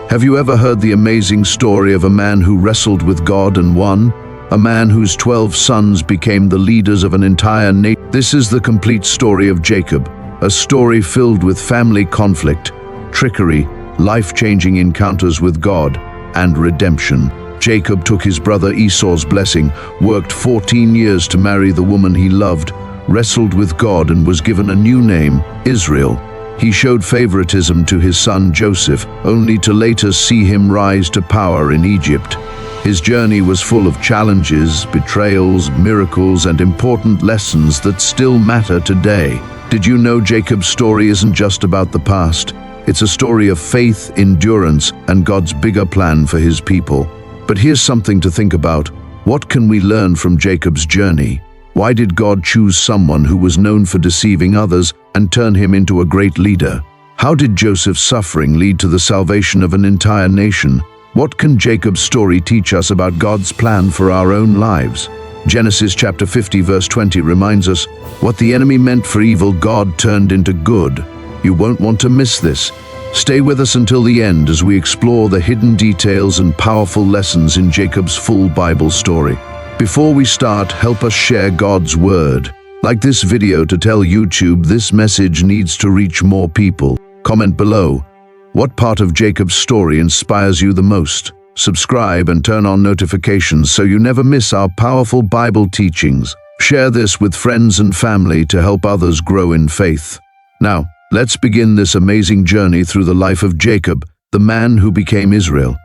Have you ever heard the amazing story of a man who wrestled with God and won? A man whose 12 sons became the leaders of an entire nation. This is the complete story of Jacob, a story filled with family conflict, trickery, life-changing encounters with God, and redemption. Jacob took his brother Esau's blessing, worked 14 years to marry the woman he loved, wrestled with God and was given a new name, Israel. He showed favoritism to his son Joseph, only to later see him rise to power in Egypt. His journey was full of challenges, betrayals, miracles, and important lessons that still matter today. Did you know Jacob's story isn't just about the past? It's a story of faith, endurance, and God's bigger plan for his people. But here's something to think about. What can we learn from Jacob's journey? Why did God choose someone who was known for deceiving others and turn him into a great leader? How did Joseph's suffering lead to the salvation of an entire nation? What can Jacob's story teach us about God's plan for our own lives? Genesis chapter 50 verse 20 reminds us, what the enemy meant for evil, God turned into good. You won't want to miss this. Stay with us until the end as we explore the hidden details and powerful lessons in Jacob's full Bible story. Before we start, help us share God's word. Like this video to tell YouTube this message needs to reach more people. Comment below. What part of Jacob's story inspires you the most? Subscribe and turn on notifications so you never miss our powerful Bible teachings. Share this with friends and family to help others grow in faith. Now, let's begin this amazing journey through the life of Jacob, the man who became Israel.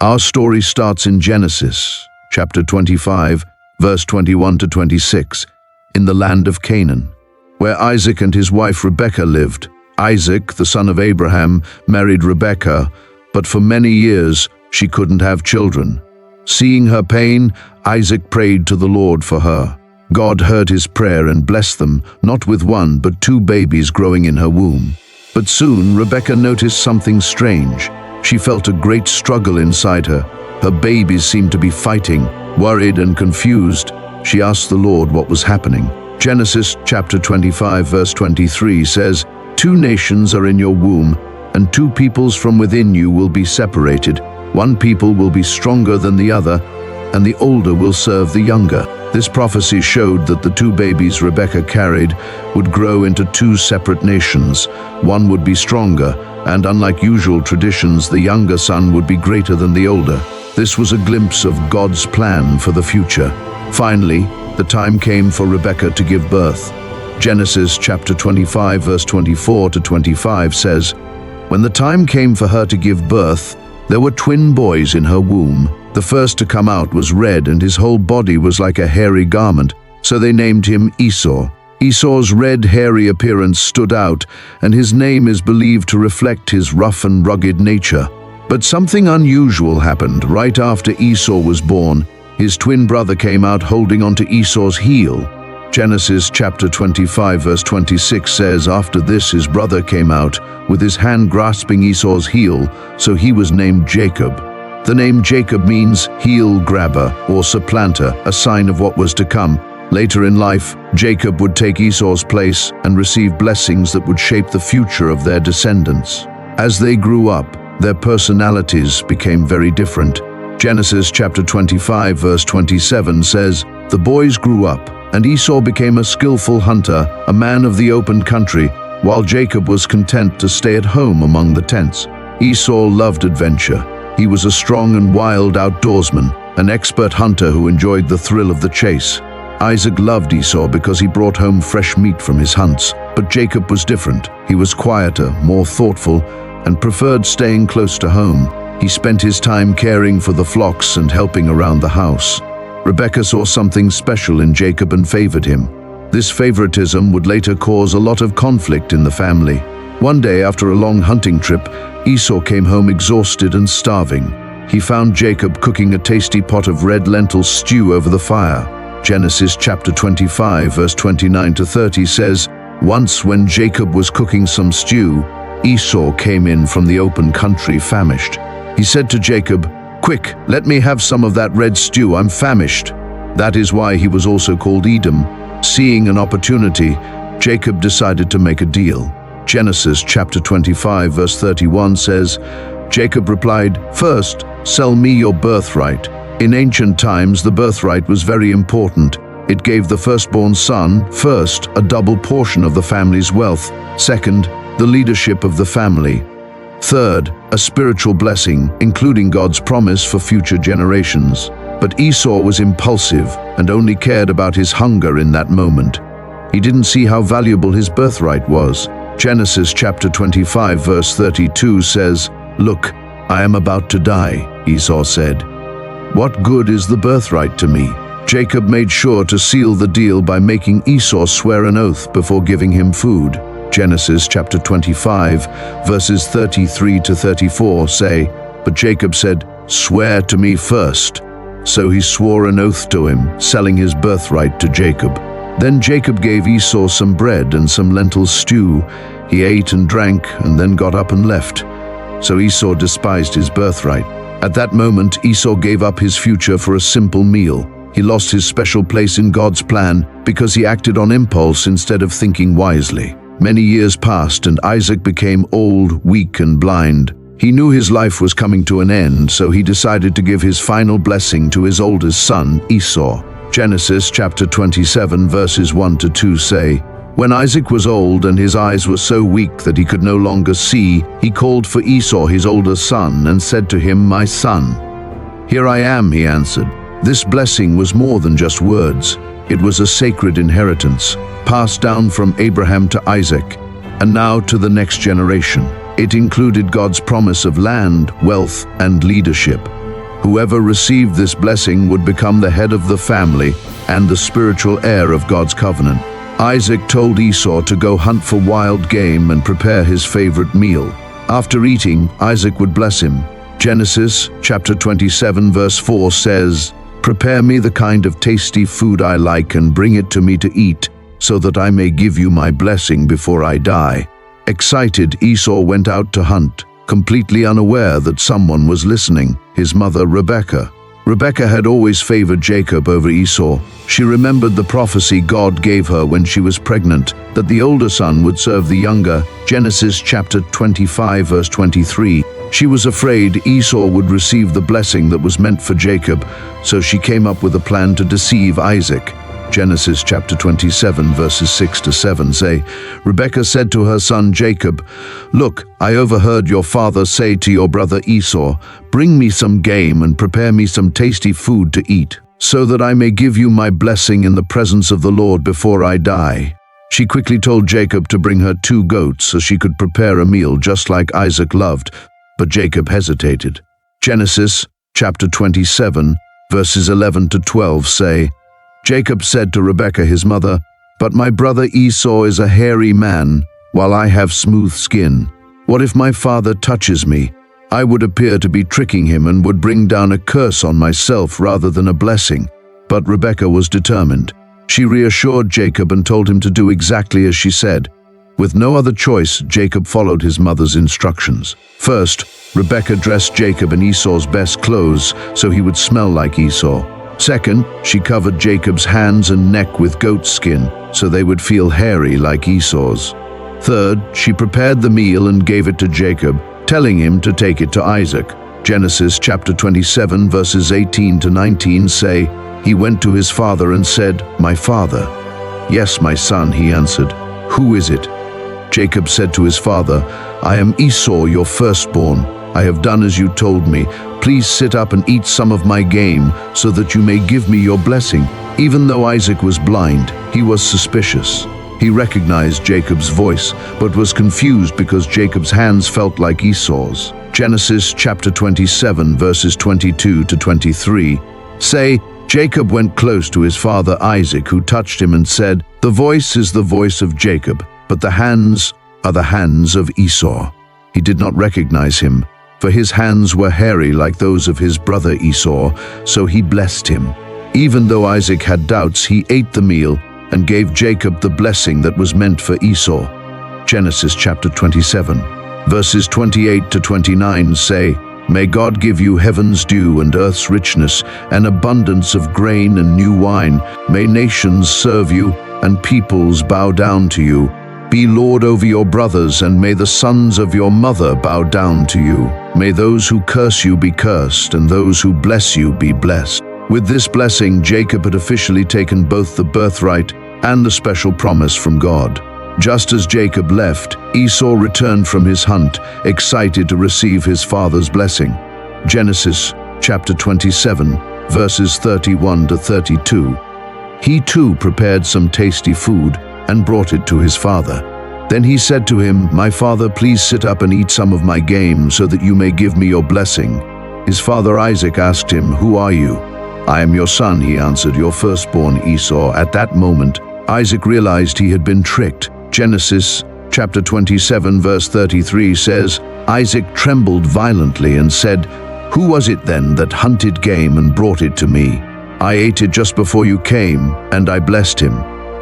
Our story starts in Genesis chapter 25, verse 21 to 26, in the land of Canaan, where Isaac and his wife Rebekah lived. Isaac, the son of Abraham, married Rebekah, but for many years she couldn't have children. Seeing her pain, Isaac prayed to the Lord for her. God heard his prayer and blessed them, not with one but 2 babies growing in her womb. But soon Rebekah noticed something strange. She felt a great struggle inside her. Her babies seemed to be fighting. Worried and confused, she asked the Lord what was happening. Genesis chapter 25 verse 23 says, 2 nations are in your womb, and 2 peoples from within you will be separated. One people will be stronger than the other, and the older will serve the younger. This prophecy showed that the 2 babies Rebekah carried would grow into 2 separate nations. One would be stronger, and unlike usual traditions, the younger son would be greater than the older. This was a glimpse of God's plan for the future. Finally, the time came for Rebekah to give birth. Genesis chapter 25 verse 24 to 25 says, when the time came for her to give birth, there were twin boys in her womb. The first to come out was red, and his whole body was like a hairy garment, so they named him Esau. Esau's red, hairy appearance stood out, and his name is believed to reflect his rough and rugged nature. But something unusual happened. Right after Esau was born, his twin brother came out holding onto Esau's heel. Genesis chapter 25 verse 26 says, after this his brother came out with his hand grasping Esau's heel, so he was named Jacob. The name Jacob means heel grabber or supplanter, a sign of what was to come. Later in life, Jacob would take Esau's place and receive blessings that would shape the future of their descendants. As they grew up, their personalities became very different. Genesis chapter 25 verse 27 says, the boys grew up, and Esau became a skillful hunter, a man of the open country, while Jacob was content to stay at home among the tents. Esau loved adventure. He was a strong and wild outdoorsman, an expert hunter who enjoyed the thrill of the chase. Isaac loved Esau because he brought home fresh meat from his hunts, but Jacob was different. He was quieter, more thoughtful, and preferred staying close to home. He spent his time caring for the flocks and helping around the house. Rebekah saw something special in Jacob and favored him. This favoritism would later cause a lot of conflict in the family. One day, after a long hunting trip, Esau came home exhausted and starving. He found Jacob cooking a tasty pot of red lentil stew over the fire. Genesis chapter 25 verse 29 to 30 says, once when Jacob was cooking some stew, Esau came in from the open country famished. He said to Jacob, quick, let me have some of that red stew, I'm famished. That is why he was also called Edom. Seeing an opportunity, Jacob decided to make a deal. Genesis chapter 25 verse 31 says, Jacob replied, "First, sell me your birthright." In ancient times, the birthright was very important. It gave the firstborn son, first, a double portion of the family's wealth, second, the leadership of the family, third, a spiritual blessing, including God's promise for future generations. But Esau was impulsive and only cared about his hunger in that moment. He didn't see how valuable his birthright was. Genesis chapter 25 verse 32 says, "Look, I am about to die," Esau said. "What good is the birthright to me?" Jacob made sure to seal the deal by making Esau swear an oath before giving him food. Genesis chapter 25 verses 33 to 34 say, "But Jacob said, 'Swear to me first.' So he swore an oath to him, selling his birthright to Jacob. Then Jacob gave Esau some bread and some lentil stew. He ate and drank and then got up and left. So Esau despised his birthright. At that moment, Esau gave up his future for a simple meal. He lost his special place in God's plan because he acted on impulse instead of thinking wisely. Many years passed and Isaac became old, weak, and blind. He knew his life was coming to an end, so he decided to give his final blessing to his oldest son, Esau. Genesis chapter 27 verses 1 to 2 say, "When Isaac was old and his eyes were so weak that he could no longer see, he called for Esau his older son and said to him, 'My son.' 'Here I am,' he answered. This blessing was more than just words. It was a sacred inheritance, passed down from Abraham to Isaac, and now to the next generation. It included God's promise of land, wealth, and leadership. Whoever received this blessing would become the head of the family and the spiritual heir of God's covenant. Isaac told Esau to go hunt for wild game and prepare his favorite meal. After eating, Isaac would bless him. Genesis chapter 27 verse 4 says, "Prepare me the kind of tasty food I like and bring it to me to eat, so that I may give you my blessing before I die." Excited, Esau went out to hunt, completely unaware that someone was listening, his mother Rebekah. Rebekah had always favored Jacob over Esau. She remembered the prophecy God gave her when she was pregnant, that the older son would serve the younger, Genesis chapter 25 verse 23. She was afraid Esau would receive the blessing that was meant for Jacob, so she came up with a plan to deceive Isaac. Genesis chapter 27 verses 6 to 7 say, "Rebekah said to her son Jacob, 'Look, I overheard your father say to your brother Esau, bring me some game and prepare me some tasty food to eat, so that I may give you my blessing in the presence of the Lord before I die.' She quickly told Jacob to bring her 2 goats so she could prepare a meal just like Isaac loved, but Jacob hesitated. Genesis chapter 27 verses 11 to 12 say, "Jacob said to Rebekah his mother, 'But my brother Esau is a hairy man, while I have smooth skin. What if my father touches me? I would appear to be tricking him and would bring down a curse on myself rather than a blessing.' But Rebekah was determined. She reassured Jacob and told him to do exactly as she said. With no other choice, Jacob followed his mother's instructions. First, Rebekah dressed Jacob in Esau's best clothes so he would smell like Esau. Second, she covered Jacob's hands and neck with goat skin so they would feel hairy like Esau's. Third, she prepared the meal and gave it to Jacob, telling him to take it to Isaac. Genesis chapter 27 verses 18 to 19 say, "He went to his father and said, 'My father.' 'Yes, my son,' he answered. 'Who is it?' Jacob said to his father, 'I am Esau, your firstborn. I have done as you told me. Please sit up and eat some of my game so that you may give me your blessing.' Even though Isaac was blind, he was suspicious. He recognized Jacob's voice, but was confused because Jacob's hands felt like Esau's. Genesis chapter 27 verses 22 to 23 say, "Jacob went close to his father Isaac, who touched him and said, 'The voice is the voice of Jacob, but the hands are the hands of Esau.' He did not recognize him, for his hands were hairy like those of his brother Esau, so he blessed him. Even though Isaac had doubts, he ate the meal and gave Jacob the blessing that was meant for Esau." Genesis chapter 27, verses 28 to 29 say, "May God give you heaven's dew and earth's richness, an abundance of grain and new wine. May nations serve you and peoples bow down to you. Be lord over your brothers, and may the sons of your mother bow down to you. May those who curse you be cursed, and those who bless you be blessed." With this blessing, Jacob had officially taken both the birthright and the special promise from God. Just as Jacob left, Esau returned from his hunt, excited to receive his father's blessing. Genesis chapter 27, verses 31 to 32. He too prepared some tasty food and brought it to his father. Then he said to him, "My father, please sit up and eat some of my game so that you may give me your blessing." His father Isaac asked him, "Who are you?" "I am your son," he answered, "your firstborn Esau." At that moment, Isaac realized he had been tricked. Genesis chapter 27, verse 33 says, "Isaac trembled violently and said, 'Who was it then that hunted game and brought it to me? I ate it just before you came, and I blessed him.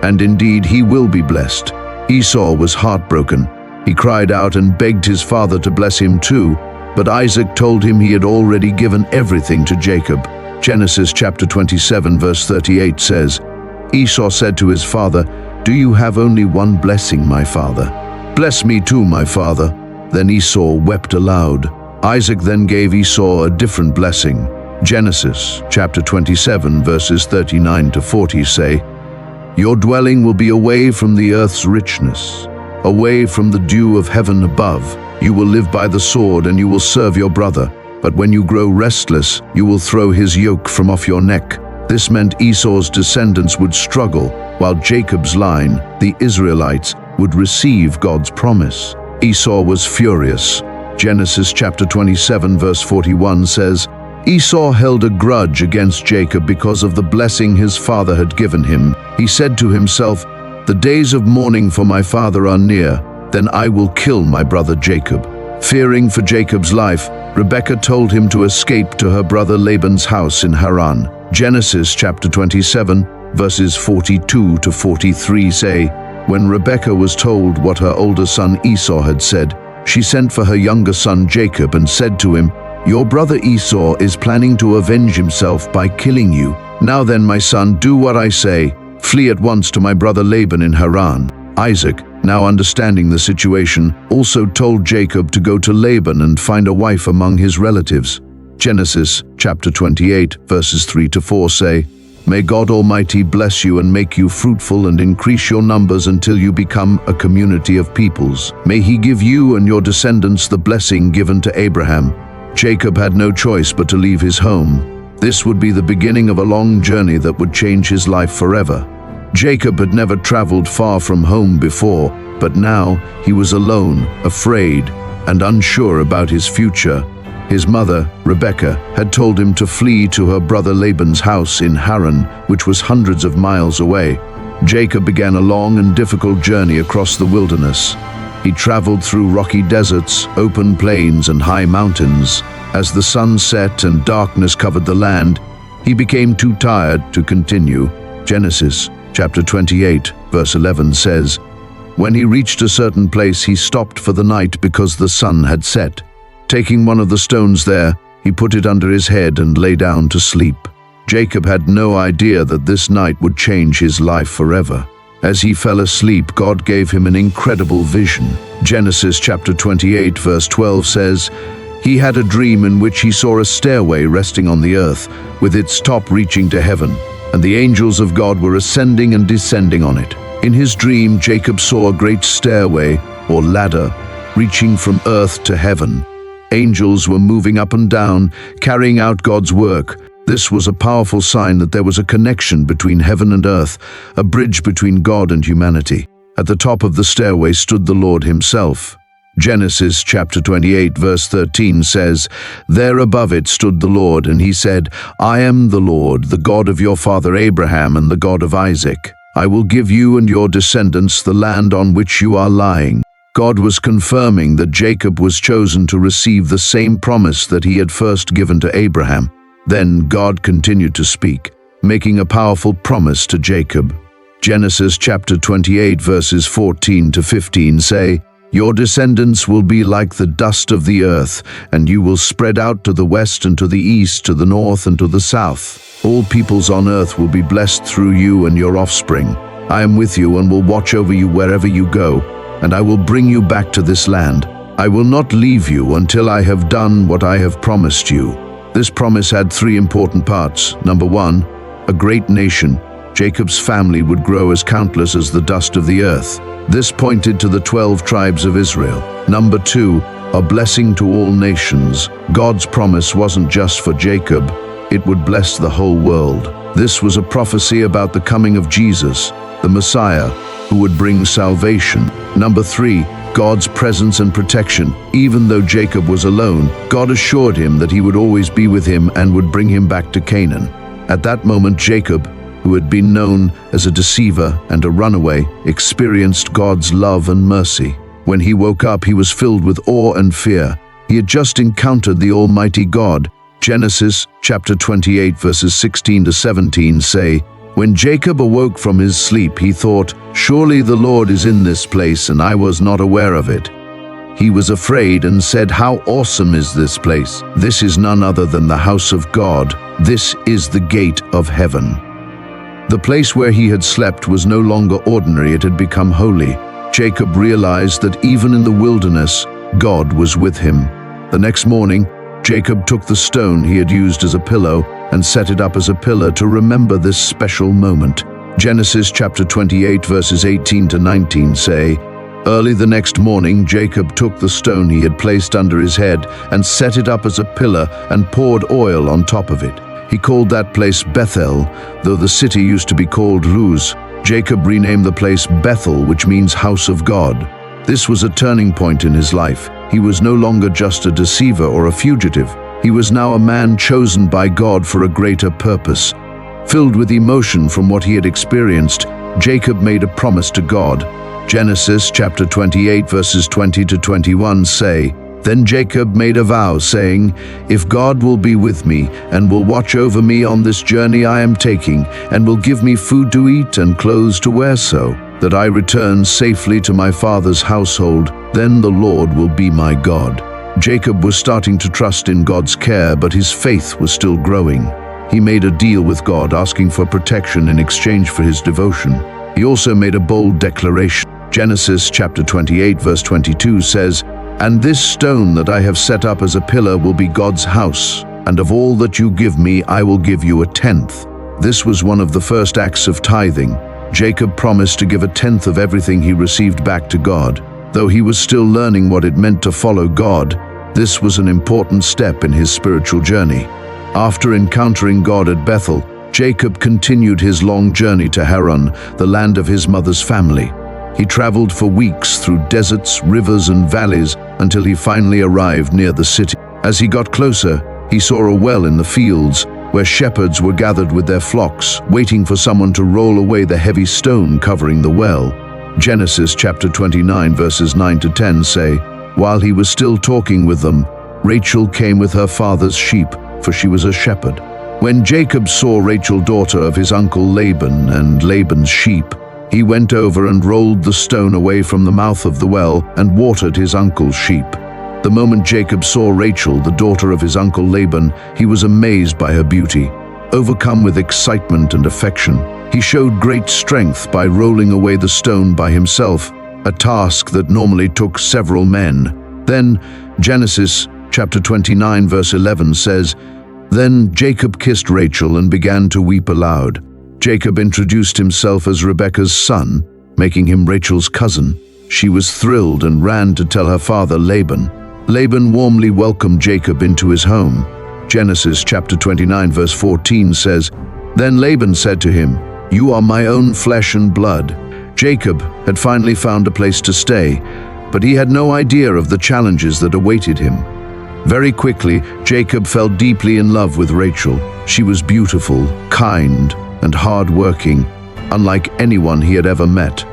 And indeed he will be blessed.'" Esau was heartbroken. He cried out and begged his father to bless him too, but Isaac told him he had already given everything to Jacob. Genesis chapter 27, verse 38 says, Esau said to his father, "Do you have only one blessing, my father? Bless me too, my father." Then Esau wept aloud. Isaac then gave Esau a different blessing. Genesis chapter 27, verses 39 to 40 say, "Your dwelling will be away from the earth's richness, away from the dew of heaven above. You will live by the sword, and you will serve your brother. But when you grow restless, you will throw his yoke from off your neck." This meant Esau's descendants would struggle, while Jacob's line, the Israelites, would receive God's promise. Esau was furious. Genesis chapter 27, verse 41 says, Esau held a grudge against Jacob because of the blessing his father had given him. He said to himself, "The days of mourning for my father are near, then I will kill my brother Jacob." Fearing for Jacob's life, Rebekah told him to escape to her brother Laban's house in Haran. Genesis chapter 27, verses 42 to 43 say, "When Rebekah was told what her older son Esau had said, she sent for her younger son Jacob and said to him, 'Your brother Esau is planning to avenge himself by killing you. Now then, my son, do what I say. Flee at once to my brother Laban in Haran.' Isaac, now understanding the situation, also told Jacob to go to Laban and find a wife among his relatives. Genesis chapter 28, verses 3 to 4 say, "May God Almighty bless you and make you fruitful and increase your numbers until you become a community of peoples. May he give you and your descendants the blessing given to Abraham." Jacob had no choice but to leave his home. This would be the beginning of a long journey that would change his life forever. Jacob had never traveled far from home before, but now he was alone, afraid, and unsure about his future. His mother, Rebekah, had told him to flee to her brother Laban's house in Haran, which was hundreds of miles away. Jacob began a long and difficult journey across the wilderness. He traveled through rocky deserts, open plains, and high mountains. As the sun set and darkness covered the land, he became too tired to continue. Genesis chapter 28, verse 11 says, "When he reached a certain place, he stopped for the night because the sun had set. Taking one of the stones there, he put it under his head and lay down to sleep." Jacob had no idea that this night would change his life forever. As he fell asleep, God gave him an incredible vision. Genesis chapter 28, verse 12 says, "He had a dream in which he saw a stairway resting on the earth, with its top reaching to heaven, and the angels of God were ascending and descending on it. In his dream, Jacob saw a great stairway, or ladder, reaching from earth to heaven. Angels were moving up and down, carrying out God's work. This was a powerful sign that there was a connection between heaven and earth, a bridge between God and humanity. At the top of the stairway stood the Lord himself. Genesis chapter 28, verse 13 says, "There above it stood the Lord, and he said, 'I am the Lord, the God of your father Abraham and the God of Isaac. I will give you and your descendants the land on which you are lying.'" God was confirming that Jacob was chosen to receive the same promise that he had first given to Abraham. Then God continued to speak, making a powerful promise to Jacob. Genesis chapter 28, verses 14 to 15 say, "Your descendants will be like the dust of the earth, and you will spread out to the west and to the east, to the north and to the south. All peoples on earth will be blessed through you and your offspring. I am with you and will watch over you wherever you go, and I will bring you back to this land. I will not leave you until I have done what I have promised you." This promise had three important parts. Number one, a great nation. Jacob's family would grow as countless as the dust of the earth. This pointed to the 12 tribes of Israel. Number two, a blessing to all nations. God's promise wasn't just for Jacob, it would bless the whole world. This was a prophecy about the coming of Jesus, the Messiah, who would bring salvation. Number three, God's presence and protection. Even though Jacob was alone, God assured him that he would always be with him and would bring him back to Canaan. At that moment, Jacob, who had been known as a deceiver and a runaway, experienced God's love and mercy. When he woke up, he was filled with awe and fear. He had just encountered the Almighty God. Genesis chapter 28 verses 16 to 17 say, "When Jacob awoke from his sleep, he thought, 'Surely the Lord is in this place, and I was not aware of it.' He was afraid and said, 'How awesome is this place! This is none other than the house of God. This is the gate of heaven.'" The place where he had slept was no longer ordinary, it had become holy. Jacob realized that even in the wilderness, God was with him. The next morning, Jacob took the stone he had used as a pillow and set it up as a pillar to remember this special moment. Genesis chapter 28 verses 18 to 19 say, "Early the next morning, Jacob took the stone he had placed under his head and set it up as a pillar and poured oil on top of it. He called that place Bethel, though the city used to be called Luz. Jacob renamed the place Bethel, which means house of God. This was a turning point in his life. He was no longer just a deceiver or a fugitive. He was now a man chosen by God for a greater purpose. Filled with emotion from what he had experienced, Jacob made a promise to God. Genesis chapter 28 verses 20 to 21 say, "Then Jacob made a vow, saying, 'If God will be with me and will watch over me on this journey I am taking, and will give me food to eat and clothes to wear so that I return safely to my father's household, then the Lord will be my God.'" Jacob was starting to trust in God's care, but his faith was still growing. He made a deal with God, asking for protection in exchange for his devotion. He also made a bold declaration. Genesis chapter 28 verse 22 says, "And this stone that I have set up as a pillar will be God's house, and of all that you give me I will give you a tenth." This was one of the first acts of tithing. Jacob promised to give a tenth of everything he received back to God. Though he was still learning what it meant to follow God, this was an important step in his spiritual journey. After encountering God at Bethel, Jacob continued his long journey to Haran, the land of his mother's family. He traveled for weeks through deserts, rivers, and valleys until he finally arrived near the city. As he got closer, he saw a well in the fields where shepherds were gathered with their flocks, waiting for someone to roll away the heavy stone covering the well. Genesis chapter 29 verses 9 to 10 say, "While he was still talking with them, Rachel came with her father's sheep, for she was a shepherd. When Jacob saw Rachel, daughter of his uncle Laban, and Laban's sheep, he went over and rolled the stone away from the mouth of the well and watered his uncle's sheep." The moment Jacob saw Rachel, the daughter of his uncle Laban, he was amazed by her beauty. Overcome with excitement and affection, he showed great strength by rolling away the stone by himself, a task that normally took several men. Then Genesis chapter 29 verse 11 says, "Then Jacob kissed Rachel and began to weep aloud. Jacob introduced himself as Rebekah's son, making him Rachel's cousin. She was thrilled and ran to tell her father Laban. Laban warmly welcomed Jacob into his home. Genesis chapter 29 verse 14 says, "Then Laban said to him, 'You are my own flesh and blood.'" Jacob had finally found a place to stay, but he had no idea of the challenges that awaited him. Very quickly, Jacob fell deeply in love with Rachel. She was beautiful, kind, and hard-working, unlike anyone he had ever met.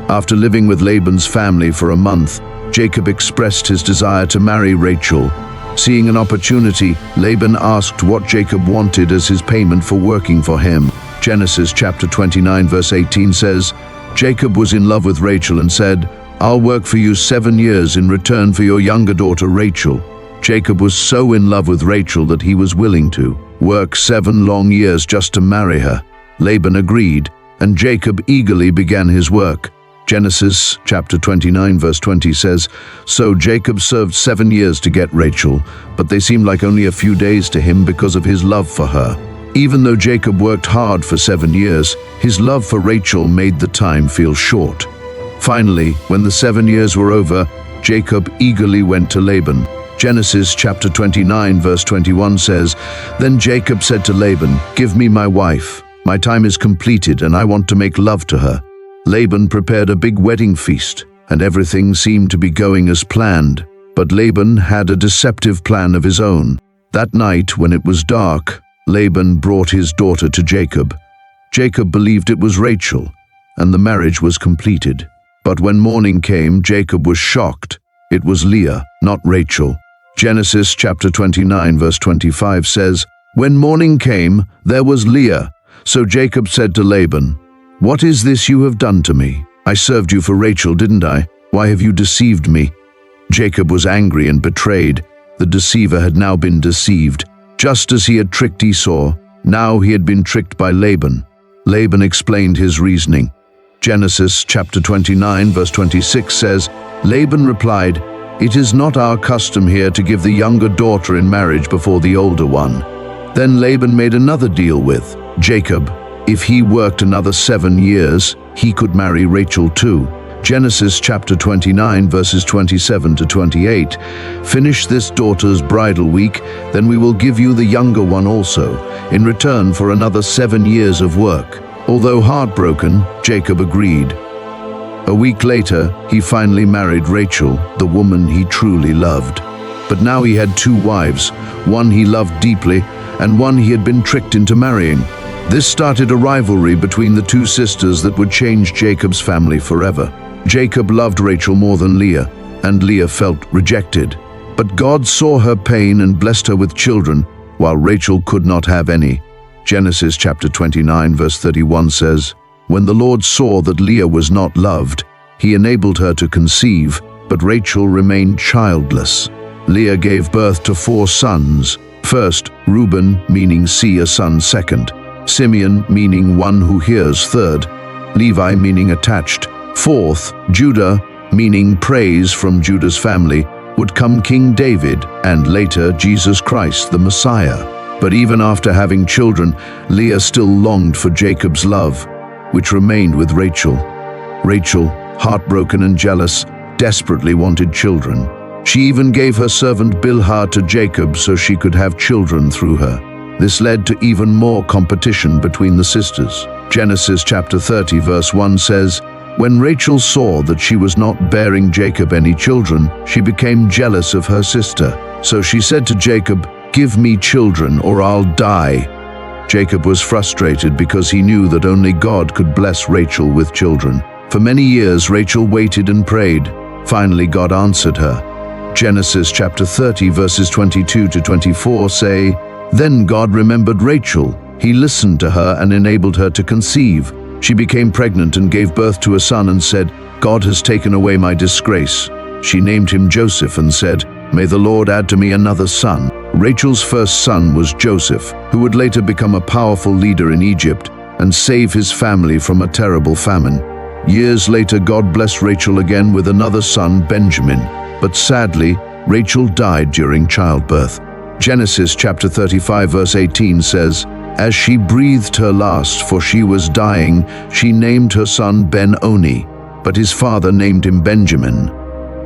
After living with Laban's family for a month, Jacob expressed his desire to marry Rachel. Seeing an opportunity, Laban asked what Jacob wanted as his payment for working for him. Genesis chapter 29 verse 18 says, "Jacob was in love with Rachel and said, 'I'll work for you 7 years in return for your younger daughter Rachel.' Jacob was so in love with Rachel that he was willing to work 7 long years just to marry her. Laban agreed, and Jacob eagerly began his work. Genesis chapter 29 verse 20 says, "So Jacob served 7 years to get Rachel, but they seemed like only a few days to him because of his love for her." Even though Jacob worked hard for 7 years, his love for Rachel made the time feel short. Finally, when the 7 years were over, Jacob eagerly went to Laban. Genesis chapter 29 verse 21 says, "Then Jacob said to Laban, 'Give me my wife. My time is completed and I want to make love to her.' Laban prepared a big wedding feast, and everything seemed to be going as planned. But Laban had a deceptive plan of his own. That night, when it was dark, Laban brought his daughter to Jacob. Jacob believed it was Rachel, and the marriage was completed. But when morning came, Jacob was shocked. It was Leah, not Rachel. Genesis chapter 29 verse 25 says, "When morning came, there was Leah. So Jacob said to Laban, 'What is this you have done to me? I served you for Rachel, didn't I? Why have you deceived me?' Jacob was angry and betrayed. The deceiver had now been deceived. Just as he had tricked Esau, now he had been tricked by Laban. Laban explained his reasoning. Genesis chapter 29 verse 26 says, "Laban replied, 'It is not our custom here to give the younger daughter in marriage before the older one.' Then Laban made another deal with Jacob. If he worked another 7 years, he could marry Rachel too. Genesis chapter 29 verses 27 to 28. "Finish this daughter's bridal week, then we will give you the younger one also, in return for another 7 years of work." Although heartbroken, Jacob agreed. A week later, he finally married Rachel, the woman he truly loved. But now he had 2 wives, one he loved deeply, and one he had been tricked into marrying. This started a rivalry between the 2 sisters that would change Jacob's family forever. Jacob loved Rachel more than Leah, and Leah felt rejected. But God saw her pain and blessed her with children, while Rachel could not have any. Genesis chapter 29 verse 31 says, "When the Lord saw that Leah was not loved, he enabled her to conceive, but Rachel remained childless. Leah gave birth to 4 sons. First, Reuben, meaning see a son; second, Simeon, meaning one who hears; third, Levi, meaning attached; fourth, Judah, meaning praise from Judah's family, would come King David, and later Jesus Christ, the Messiah. But even after having children, Leah still longed for Jacob's love, which remained with Rachel. Rachel, heartbroken and jealous, desperately wanted children. She even gave her servant Bilhah to Jacob so she could have children through her. This led to even more competition between the sisters. Genesis chapter 30 verse 1 says, "When Rachel saw that she was not bearing Jacob any children, she became jealous of her sister. So she said to Jacob, 'Give me children or I'll die.' Jacob was frustrated because he knew that only God could bless Rachel with children. For many years, Rachel waited and prayed. Finally, God answered her. Genesis chapter 30 verses 22 to 24 say, "Then God remembered Rachel. He listened to her and enabled her to conceive. She became pregnant and gave birth to a son and said, 'God has taken away my disgrace.' She named him Joseph and said, 'May the Lord add to me another son.' Rachel's first son was Joseph, who would later become a powerful leader in Egypt and save his family from a terrible famine. Years later, God blessed Rachel again with another son, Benjamin. But sadly, Rachel died during childbirth. Genesis chapter 35 verse 18 says, "As she breathed her last, for she was dying, she named her son Ben-Oni, but his father named him Benjamin."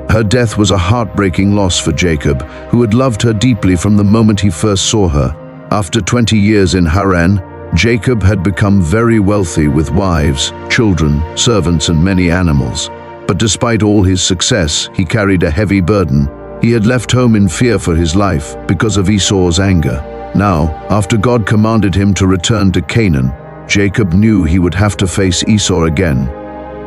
Her death was a heartbreaking loss for Jacob, who had loved her deeply from the moment he first saw her. After 20 years in Haran, Jacob had become very wealthy with wives, children, servants, and many animals. But despite all his success, he carried a heavy burden. He had left home in fear for his life because of Esau's anger. Now, after God commanded him to return to Canaan, Jacob knew he would have to face Esau again.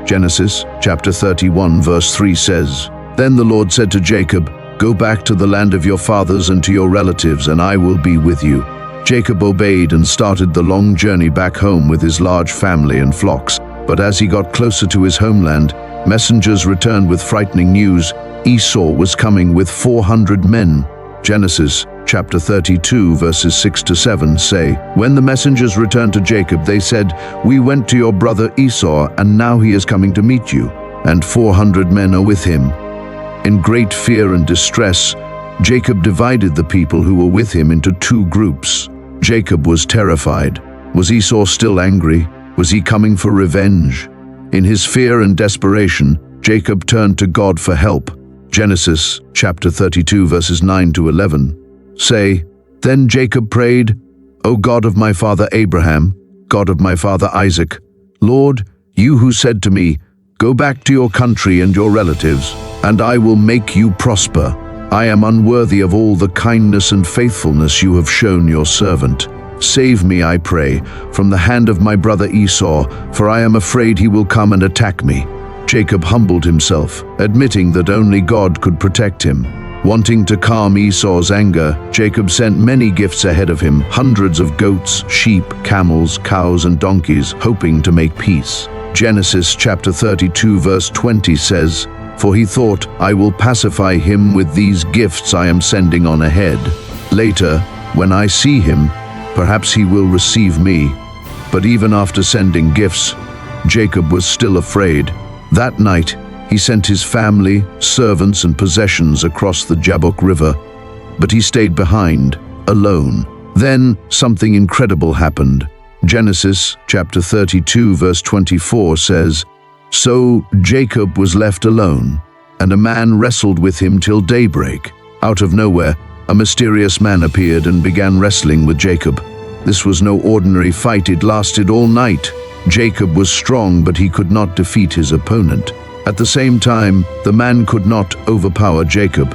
Genesis chapter 31 verse 3 says, "Then the Lord said to Jacob, 'Go back to the land of your fathers and to your relatives, and I will be with you.' Jacob obeyed and started the long journey back home with his large family and flocks. But as he got closer to his homeland, messengers returned with frightening news. Esau was coming with 400 men. Genesis chapter 32, verses 6 to 7 say, "When the messengers returned to Jacob, they said, 'We went to your brother Esau, and now he is coming to meet you, and 400 men are with him.' In great fear and distress, Jacob divided the people who were with him into two groups. Jacob was terrified. Was Esau still angry? Was he coming for revenge? In his fear and desperation, Jacob turned to God for help. Genesis chapter 32, verses 9 to 11 say, "Then Jacob prayed, 'O God of my father Abraham, God of my father Isaac, Lord, you who said to me, "Go back to your country and your relatives, and I will make you prosper. I am unworthy of all the kindness and faithfulness you have shown your servant. Save me, I pray, from the hand of my brother Esau, for I am afraid he will come and attack me." Jacob humbled himself, admitting that only God could protect him. Wanting to calm Esau's anger, Jacob sent many gifts ahead of him, hundreds of goats, sheep, camels, cows, and donkeys, hoping to make peace. Genesis chapter 32, verse 20 says, "For he thought, I will pacify him with these gifts I am sending on ahead. Later, when I see him, perhaps he will receive me." But even after sending gifts, Jacob was still afraid. That night, he sent his family, servants, and possessions across the Jabbok River, but he stayed behind, alone. Then something incredible happened. Genesis chapter 32, verse 24 says, "So Jacob was left alone, and a man wrestled with him till daybreak. Out of nowhere, a mysterious man appeared and began wrestling with Jacob. This was no ordinary fight, it lasted all night. Jacob was strong, but he could not defeat his opponent. At the same time, the man could not overpower Jacob.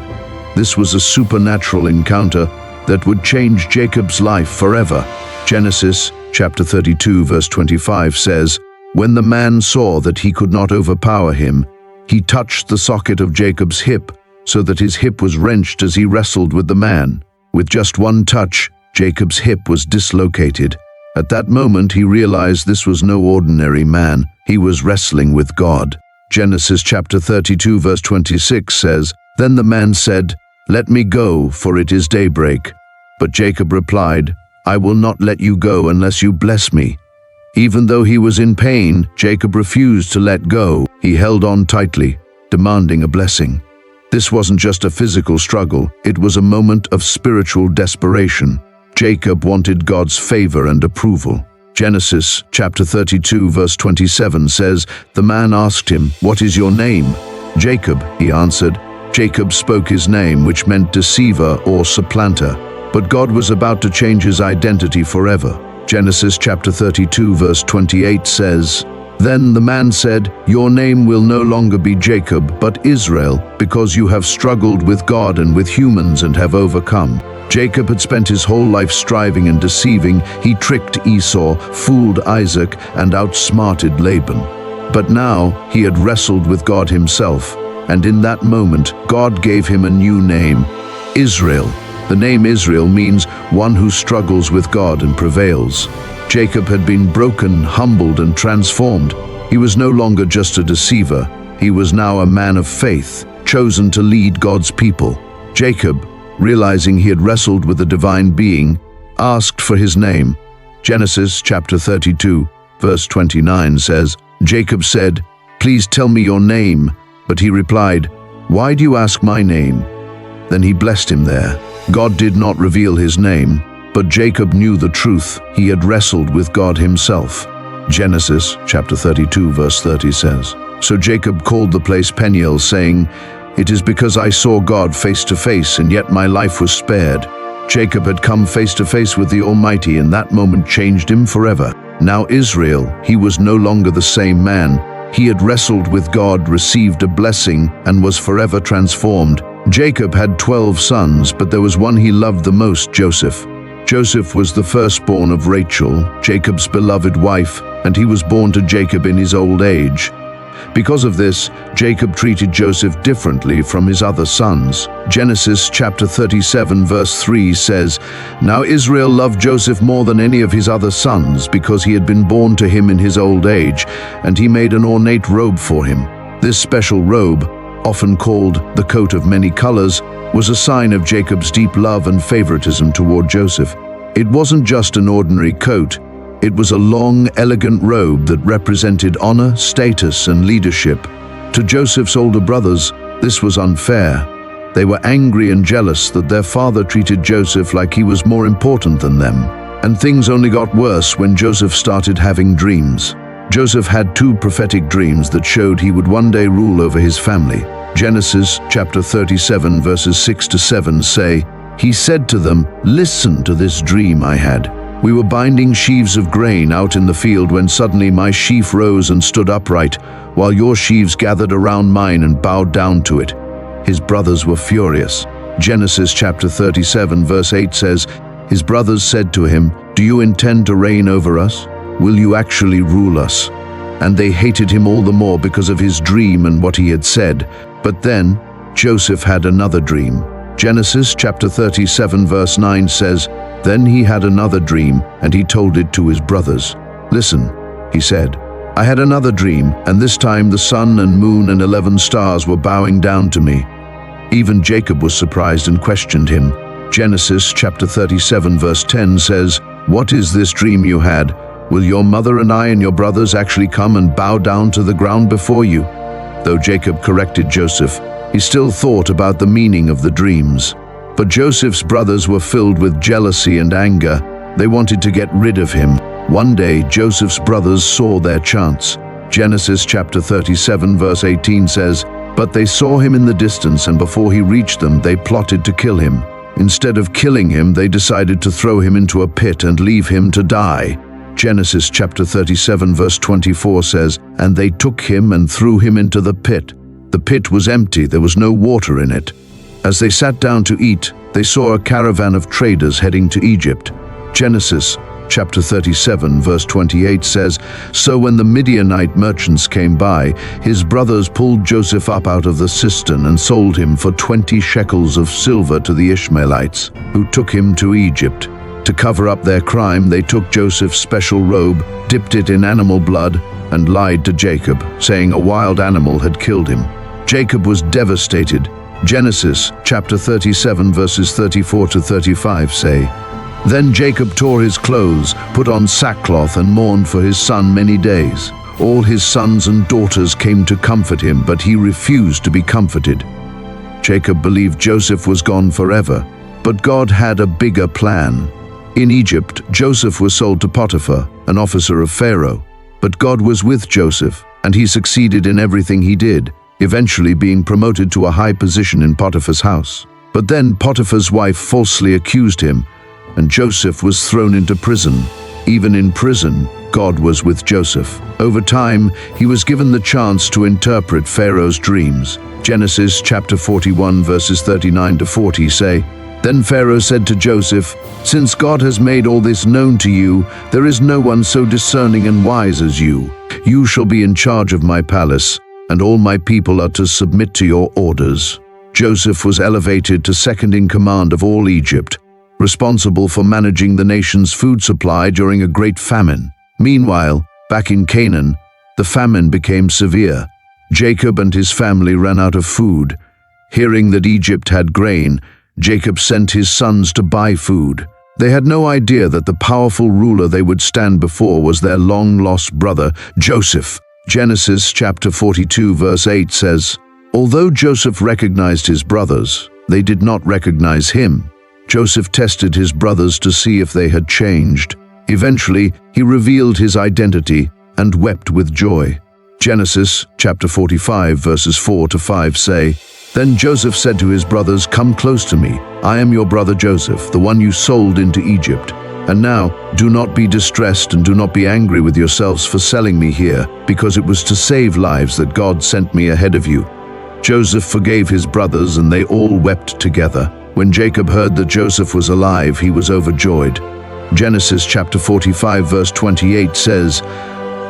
This was a supernatural encounter that would change Jacob's life forever. Genesis chapter 32, verse 25 says, "When the man saw that he could not overpower him, he touched the socket of Jacob's hip, so that his hip was wrenched as he wrestled with the man. With just one touch, Jacob's hip was dislocated. At that moment, he realized this was no ordinary man. He was wrestling with God." Genesis chapter 32, verse 26 says, "Then the man said, 'Let me go, for it is daybreak.' But Jacob replied, 'I will not let you go unless you bless me.' Even though he was in pain, Jacob refused to let go. He held on tightly, demanding a blessing. This wasn't just a physical struggle, it was a moment of spiritual desperation. Jacob wanted God's favor and approval. Genesis chapter 32, verse 27 says, "The man asked him, 'What is your name?' 'Jacob,' he answered. Jacob spoke his name, which meant deceiver or supplanter. But God was about to change his identity forever. Genesis chapter 32, verse 28 says, "Then the man said, 'Your name will no longer be Jacob, but Israel, because you have struggled with God and with humans and have overcome.'" Jacob had spent his whole life striving and deceiving. He tricked Esau, fooled Isaac, and outsmarted Laban. But now he had wrestled with God himself, and in that moment, God gave him a new name, Israel. The name Israel means one who struggles with God and prevails. Jacob had been broken, humbled, and transformed. He was no longer just a deceiver. He was now a man of faith, chosen to lead God's people. Jacob, realizing he had wrestled with a divine being, asked for his name. Genesis chapter 32, verse 29 says, "Jacob said, 'Please tell me your name.' But he replied, 'Why do you ask my name?' Then he blessed him there. God did not reveal his name, but Jacob knew the truth. He had wrestled with God himself. Genesis chapter 32, verse 30 says, "So Jacob called the place Peniel, saying, 'It is because I saw God face to face, and yet my life was spared.'" Jacob had come face to face with the Almighty, and that moment changed him forever. Now Israel, he was no longer the same man. He had wrestled with God, received a blessing, and was forever transformed. Jacob had 12 sons, but there was one he loved the most, Joseph. Joseph was the firstborn of Rachel, Jacob's beloved wife, and he was born to Jacob in his old age. Because of this, Jacob treated Joseph differently from his other sons. Genesis chapter 37, verse 3 says, "Now Israel loved Joseph more than any of his other sons, because he had been born to him in his old age, and he made an ornate robe for him. This special robe often called the coat of many colors, was a sign of Jacob's deep love and favoritism toward Joseph. It wasn't just an ordinary coat. It was a long, elegant robe that represented honor, status, and leadership. To Joseph's older brothers, this was unfair. They were angry and jealous that their father treated Joseph like he was more important than them. And things only got worse when Joseph started having dreams. Joseph had 2 prophetic dreams that showed he would one day rule over his family. Genesis chapter 37 verses 6 to 7 say, "He said to them, 'Listen to this dream I had. We were binding sheaves of grain out in the field when suddenly my sheaf rose and stood upright, while your sheaves gathered around mine and bowed down to it.' His brothers were furious." Genesis chapter 37 verse 8 says, "His brothers said to him, 'Do you intend to reign over us? Will you actually rule us?' And they hated him all the more because of his dream and what he had said. But then Joseph had another dream. Genesis chapter 37 verse 9 says, "Then he had another dream, and he told it to his brothers. 'Listen,' he said, 'I had another dream, and this time the sun and moon and 11 stars were bowing down to me.' Even Jacob was surprised and questioned him. Genesis chapter 37 verse 10 says, 'What is this dream you had? Will your mother and I and your brothers actually come and bow down to the ground before you?' Though Jacob corrected Joseph, he still thought about the meaning of the dreams. But Joseph's brothers were filled with jealousy and anger. They wanted to get rid of him. One day, Joseph's brothers saw their chance. Genesis chapter 37 verse 18 says, "But they saw him in the distance, and before he reached them, they plotted to kill him. Instead of killing him, they decided to throw him into a pit and leave him to die." Genesis chapter 37 verse 24 says, "And they took him and threw him into the pit. The pit was empty, there was no water in it. As they sat down to eat, they saw a caravan of traders heading to Egypt." Genesis chapter 37 verse 28 says, "So when the Midianite merchants came by, his brothers pulled Joseph up out of the cistern and sold him for 20 shekels of silver to the Ishmaelites, who took him to Egypt. To cover up their crime, they took Joseph's special robe, dipped it in animal blood, and lied to Jacob, saying a wild animal had killed him. Jacob was devastated. Genesis chapter 37 verses 34 to 35 say, "Then Jacob tore his clothes, put on sackcloth, and mourned for his son many days. All his sons and daughters came to comfort him, but he refused to be comforted." Jacob believed Joseph was gone forever, but God had a bigger plan. In Egypt, Joseph was sold to Potiphar, an officer of Pharaoh. But God was with Joseph, and he succeeded in everything he did, eventually being promoted to a high position in Potiphar's house. But then Potiphar's wife falsely accused him, and Joseph was thrown into prison. Even in prison, God was with Joseph. Over time, he was given the chance to interpret Pharaoh's dreams. Genesis chapter 41 verses 39 to 40 say, "Then Pharaoh said to Joseph, 'Since God has made all this known to you, there is no one so discerning and wise as you. You shall be in charge of my palace, and all my people are to submit to your orders.'" Joseph was elevated to second in command of all Egypt, responsible for managing the nation's food supply during a great famine. Meanwhile, back in Canaan, the famine became severe. Jacob and his family ran out of food. Hearing that Egypt had grain, Jacob sent his sons to buy food. They had no idea that the powerful ruler they would stand before was their long-lost brother, Joseph. Genesis chapter 42 verse 8 says, "Although Joseph recognized his brothers, they did not recognize him. Joseph tested his brothers to see if they had changed. Eventually, he revealed his identity and wept with joy." Genesis chapter 45 verses 4 to 5 say, "Then Joseph said to his brothers, 'Come close to me. I am your brother Joseph, the one you sold into Egypt. And now, do not be distressed and do not be angry with yourselves for selling me here, because it was to save lives that God sent me ahead of you.'" Joseph forgave his brothers, and they all wept together. When Jacob heard that Joseph was alive, he was overjoyed. Genesis chapter 45 verse 28 says,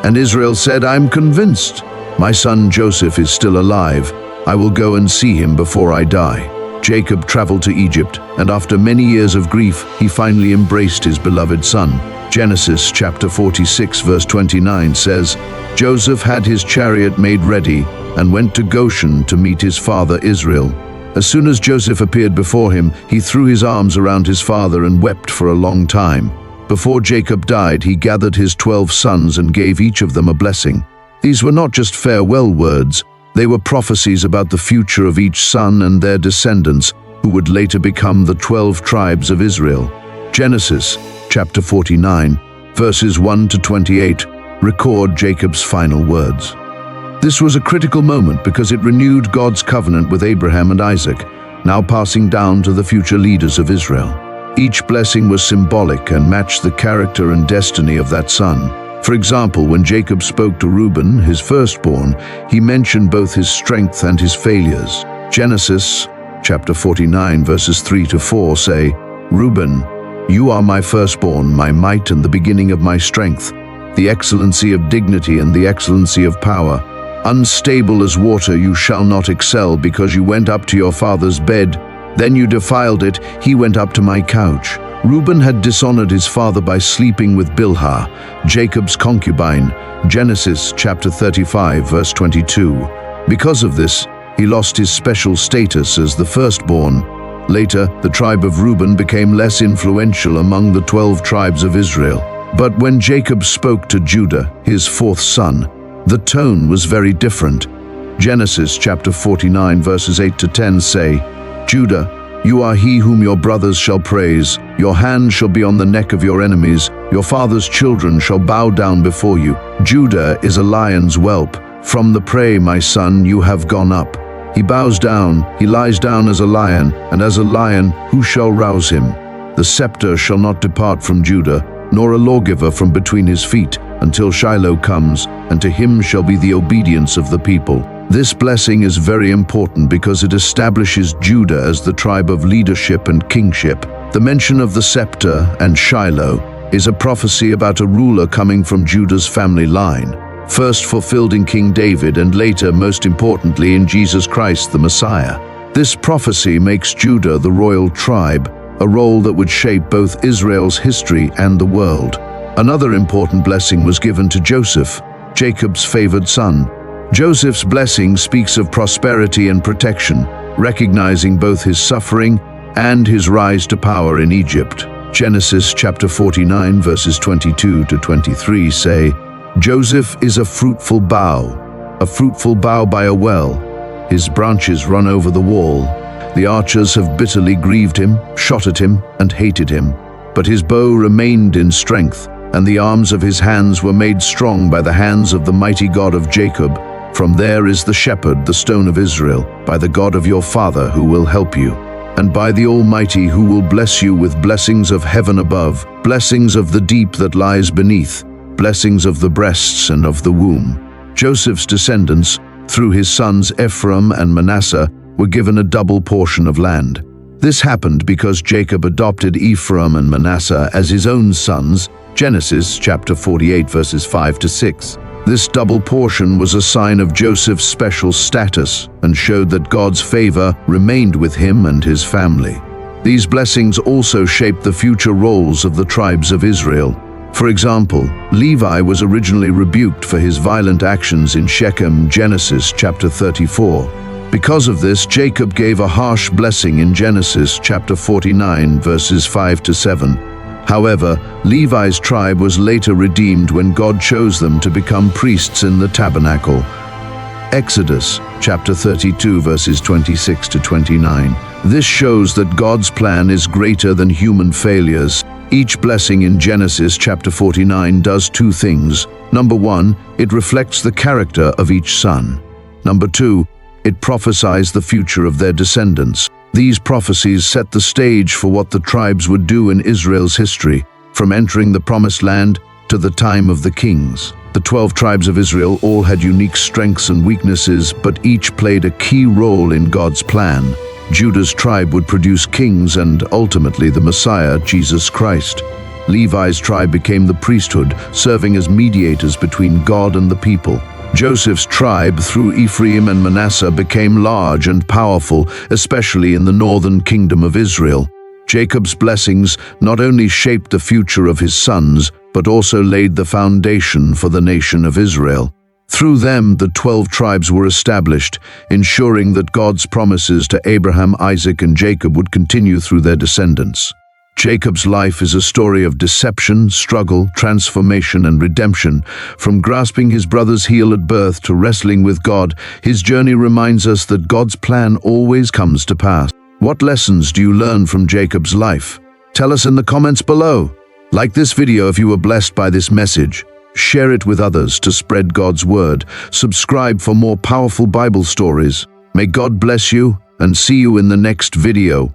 "And Israel said, 'I am convinced. My son Joseph is still alive. I will go and see him before I die.'" Jacob traveled to Egypt, and after many years of grief, he finally embraced his beloved son. Genesis chapter 46 verse 29 says, Joseph had his chariot made ready and went to Goshen to meet his father Israel. As soon as Joseph appeared before him, he threw his arms around his father and wept for a long time. Before Jacob died, he gathered his 12 sons and gave each of them a blessing. These were not just farewell words, they were prophecies about the future of each son and their descendants, who would later become the 12 tribes of Israel. Genesis chapter 49, verses 1 to 28, record Jacob's final words. This was a critical moment because it renewed God's covenant with Abraham and Isaac, now passing down to the future leaders of Israel. Each blessing was symbolic and matched the character and destiny of that son. For example, when Jacob spoke to Reuben, his firstborn, he mentioned both his strength and his failures. Genesis chapter 49, verses 3 to 4 say, Reuben, you are my firstborn, my might and the beginning of my strength, the excellency of dignity and the excellency of power. Unstable as water you shall not excel, because you went up to your father's bed. Then you defiled it, he went up to my couch. Reuben had dishonored his father by sleeping with Bilhah, Jacob's concubine, Genesis chapter 35, verse 22. Because of this, he lost his special status as the firstborn. Later, the tribe of Reuben became less influential among the 12 tribes of Israel. But when Jacob spoke to Judah, his 4th son, the tone was very different. Genesis chapter 49 verses 8 to 10 say, Judah, you are he whom your brothers shall praise. Your hand shall be on the neck of your enemies. Your father's children shall bow down before you. Judah is a lion's whelp. From the prey, my son, you have gone up. He bows down, he lies down as a lion, and as a lion, who shall rouse him? The scepter shall not depart from Judah, nor a lawgiver from between his feet, until Shiloh comes, and to him shall be the obedience of the people. This blessing is very important because it establishes Judah as the tribe of leadership and kingship. The mention of the scepter and Shiloh is a prophecy about a ruler coming from Judah's family line, first fulfilled in King David and later, most importantly, in Jesus Christ, the Messiah. This prophecy makes Judah the royal tribe, a role that would shape both Israel's history and the world. Another important blessing was given to Joseph, Jacob's favored son. Joseph's blessing speaks of prosperity and protection, recognizing both his suffering and his rise to power in Egypt. Genesis chapter 49 verses 22 to 23 say, Joseph is a fruitful bough by a well. His branches run over the wall. The archers have bitterly grieved him, shot at him, and hated him. But his bow remained in strength, and the arms of his hands were made strong by the hands of the mighty God of Jacob. From there is the shepherd, the stone of Israel, by the God of your father who will help you, and by the Almighty who will bless you with blessings of heaven above, blessings of the deep that lies beneath, blessings of the breasts and of the womb. Joseph's descendants, through his sons Ephraim and Manasseh, were given a double portion of land. This happened because Jacob adopted Ephraim and Manasseh as his own sons, Genesis chapter 48 verses 5 to 6. This double portion was a sign of Joseph's special status and showed that God's favor remained with him and his family. These blessings also shaped the future roles of the tribes of Israel. For example, Levi was originally rebuked for his violent actions in Shechem, Genesis chapter 34. Because of this, Jacob gave a harsh blessing in Genesis chapter 49 verses 5 to 7. However, Levi's tribe was later redeemed when God chose them to become priests in the tabernacle. Exodus chapter 32 verses 26 to 29. This shows that God's plan is greater than human failures. Each blessing in Genesis chapter 49 does two things. Number one, it reflects the character of each son. Number two, it prophesies the future of their descendants. These prophecies set the stage for what the tribes would do in Israel's history, from entering the Promised Land to the time of the kings. The 12 tribes of Israel all had unique strengths and weaknesses, but each played a key role in God's plan. Judah's tribe would produce kings and ultimately the Messiah, Jesus Christ. Levi's tribe became the priesthood, serving as mediators between God and the people. Joseph's tribe, through Ephraim and Manasseh, became large and powerful, especially in the northern kingdom of Israel. Jacob's blessings not only shaped the future of his sons, but also laid the foundation for the nation of Israel. Through them, the 12 tribes were established, ensuring that God's promises to Abraham, Isaac, and Jacob would continue through their descendants. Jacob's life is a story of deception, struggle, transformation, and redemption. From grasping his brother's heel at birth to wrestling with God, his journey reminds us that God's plan always comes to pass. What lessons do you learn from Jacob's life? Tell us in the comments below. Like this video if you were blessed by this message. Share it with others to spread God's word. Subscribe for more powerful Bible stories. May God bless you, and see you in the next video.